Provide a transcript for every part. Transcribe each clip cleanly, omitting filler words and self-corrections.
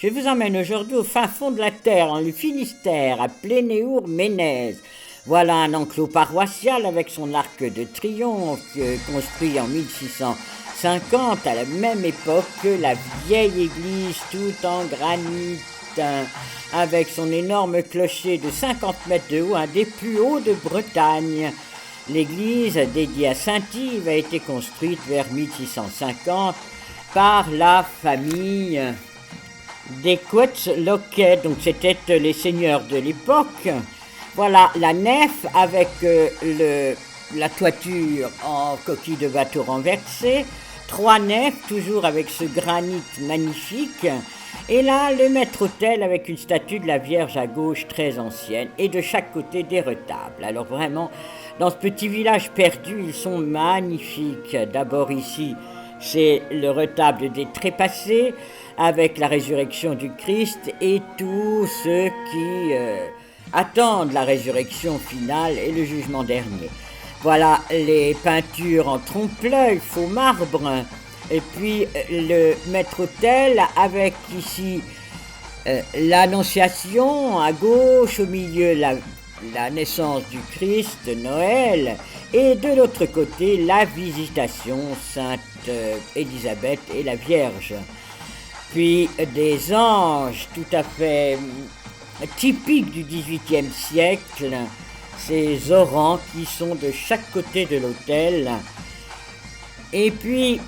Je vous emmène aujourd'hui au fin fond de la terre, dans le Finistère, à Plénéour-Ménez. Voilà un enclos paroissial avec son arc de triomphe, construit en 1650, à la même époque que la vieille église toute en granit, avec son énorme clocher de 50 mètres de haut, un des plus hauts de Bretagne. L'église, dédiée à Saint-Yves, a été construite vers 1650 par la famille des Coetz-Loquet, donc c'était les seigneurs de l'époque. Voilà la nef avec la toiture en coquille de bateau renversée, 3 nefs toujours avec ce granit magnifique, et là le maître-autel avec une statue de la Vierge à gauche très ancienne, et de chaque côté des retables. Alors vraiment, dans ce petit village perdu, ils sont magnifiques. D'abord ici, c'est le retable des Trépassés, avec la résurrection du Christ et tous ceux qui attendent la résurrection finale et le jugement dernier. Voilà les peintures en trompe-l'œil, faux marbre, et puis le maître-autel avec ici l'Annonciation à gauche, au milieu la naissance du Christ, Noël, et de l'autre côté la Visitation, Sainte Élisabeth et la Vierge. Puis des anges tout à fait typiques du XVIIIe siècle, ces orants qui sont de chaque côté de l'autel. Et puis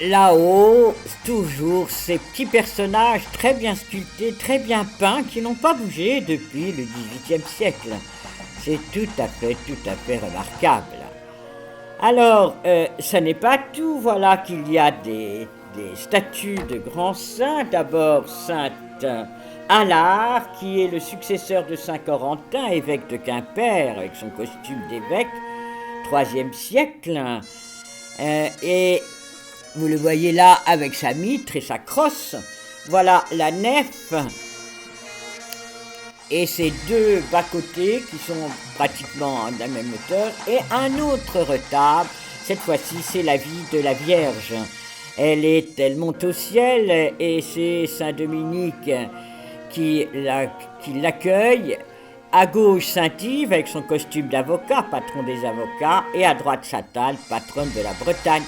là-haut, toujours ces petits personnages très bien sculptés, très bien peints, qui n'ont pas bougé depuis le XVIIIe siècle. C'est tout à fait remarquable. Alors, ce n'est pas tout, voilà qu'il y a des statues de grands saints. D'abord, Saint Allard, qui est le successeur de Saint Corentin, évêque de Quimper, avec son costume d'évêque, IIIe siècle. Et vous le voyez là avec sa mitre et sa crosse. Voilà la nef et ses 2 bas-côtés qui sont pratiquement de la même hauteur, et un autre retable. Cette fois-ci, c'est la vie de la Vierge. Elle monte au ciel, et c'est Saint-Dominique qui l'accueille. À gauche, Saint-Yves avec son costume d'avocat, patron des avocats, et à droite, Chantal, patronne de la Bretagne.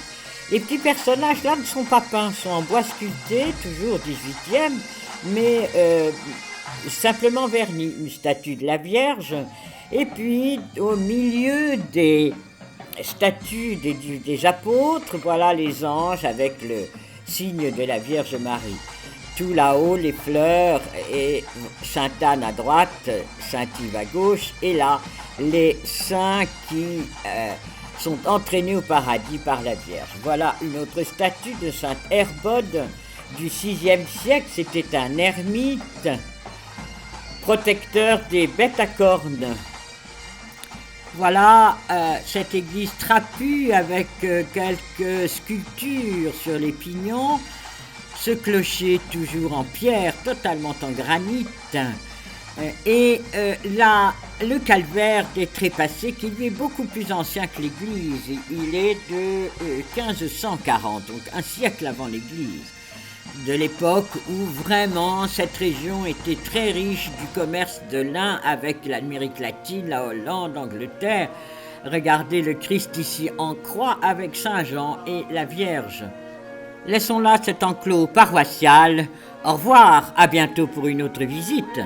Les petits personnages là ne sont pas peints, sont en bois sculpté, toujours 18e, mais simplement vernis. Une statue de la Vierge, et puis au milieu des statues des apôtres, voilà les anges avec le signe de la Vierge Marie. Tout là-haut, les fleurs, et Sainte Anne à droite, Saint-Yves à gauche, et là, les saints qui sont entraînés au paradis par la Vierge. Voilà une autre statue de Sainte Herbode du VIe siècle. C'était un ermite, protecteur des bêtes à cornes. Voilà cette église trapue avec quelques sculptures sur les pignons. Ce clocher toujours en pierre, totalement en granit. Et là, le calvaire des Trépassés, qui lui est beaucoup plus ancien que l'église. Il est de 1540, donc un siècle avant l'église. De l'époque où vraiment cette région était très riche du commerce de lin avec l'Amérique latine, la Hollande, l'Angleterre. Regardez le Christ ici en croix avec Saint Jean et la Vierge. Laissons là cet enclos paroissial. Au revoir, à bientôt pour une autre visite.